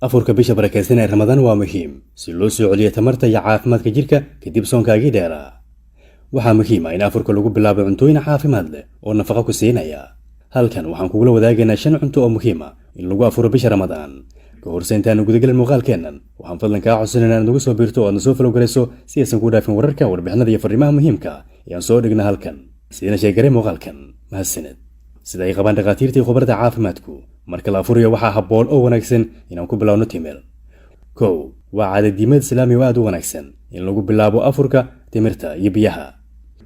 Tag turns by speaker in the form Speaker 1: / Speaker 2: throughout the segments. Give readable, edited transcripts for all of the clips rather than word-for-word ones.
Speaker 1: afurka bisha barakeysan ee Ramadaan waa muhiim si loo soo celiyo tamarta iyo caafimaadka jirka kadib soonkaagii dheeraa. Waxaa muhiim ah in afurka lagu bilaabo cuntooyin caafimaad leh oo nafaqo ku siinaya. Halkan waxaan kugula wadaagaynaa 5 cunto oo muhiim ah in lagu afuro bisha Ramadaan. Ka hor intaan guda galin muuqaalkeennan, waxaan fadlan kaa codsanaynaa inaad nagu soo biirto oo aad soo follow gareyso si aysan ku dhaafin wararka, warbixinada iyo fariimaha muhiimka ah ee aan soo dhigna halkan. Sidina sheegay muuqaalkan, mahadsanid. Sida ay qabaan dhaqaatiirta khubarada caafimaadku, marka la afuriyo waxaa habboon oo wanaagsan inaan ku bilowno timir. Kow, waa caado diimeed Islaami oo aad u wanaagsan in lagu bilaabo afurka timirta iyo biyaha.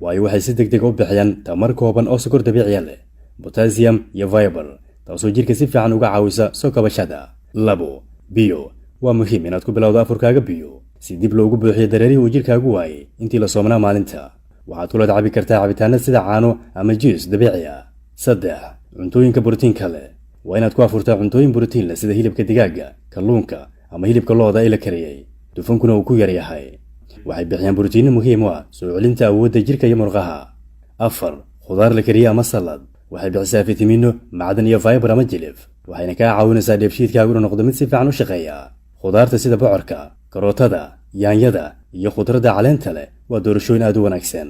Speaker 1: Waayo waxay si degdeg u bixiyaan tamar kooban oo sokor dabiici ah leh, potassium iyo fiber, taasoo jirka si fiican uga caawisa soo kabashada. Labo, biyo. Waa muhiim inaad ku bilowdo afurkaaga biyo si dib loogu buuxiyo dareerihii uu jirkaagu waayay intii la soomanaa maalinta. Waxaad kula cabi kartaa cabitaanada sida caano ama juice dabiici ah. Saddex, cuntooyinka borotiinka leh. Waa inaad ku afurtaa cuntooyin borotiin leh sida hilibka digaaga, kalluunka ama hilibka lo'da ee la kariyay. Dufankuna uu ku yar yahay. Waxay bixiyaan borotiin muhiim ah soo celinta awoodda jirka iyo murqaha. Afar, khudaar la kariyay ama salad. Waxay bixisaa fitamiino, macdan iyo fiber ama jilif. Waxayna kaa caawinaysaa dheefshiidkaagu inuu noqdo mid si fiican u shaqeeya. Khudaarta sida bocorka, karootada, yaanyada iyo khudradda caleenta leh waa doorashooyin aad u wanaagsan.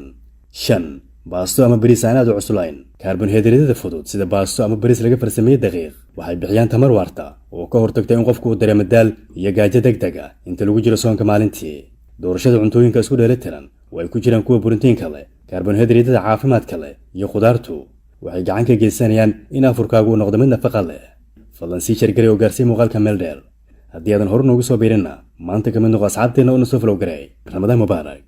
Speaker 1: 5, baasto ama bariis aan aad u cuslayn. Karbohaydraytyada fudud sida baasto ama bariis laga farsameeyay daqiiq waxay bixiyaan tamar waarta oo ka hortagta in qofku uu dareemo daal iyo gaajo degdeg ah inta lagu jiro soonka maalintii. Doorashada cuntooyinka isku dheelitiran way ku jiraan kuwa borotiinka leh, karbohaydraytyada caafimaadka leh iyo khudaartu waxay gacan ka geysanayaan in afurkaagu uu noqdo mid nafaqo leh. Fadlan sii share oo gaarsii muuqaalka meel dheer. Haddii aadan hore noogu soo biirinna, maanta ka mid noqo asxaabteena oo na soo follow gareey. Ramadaan mubaarak.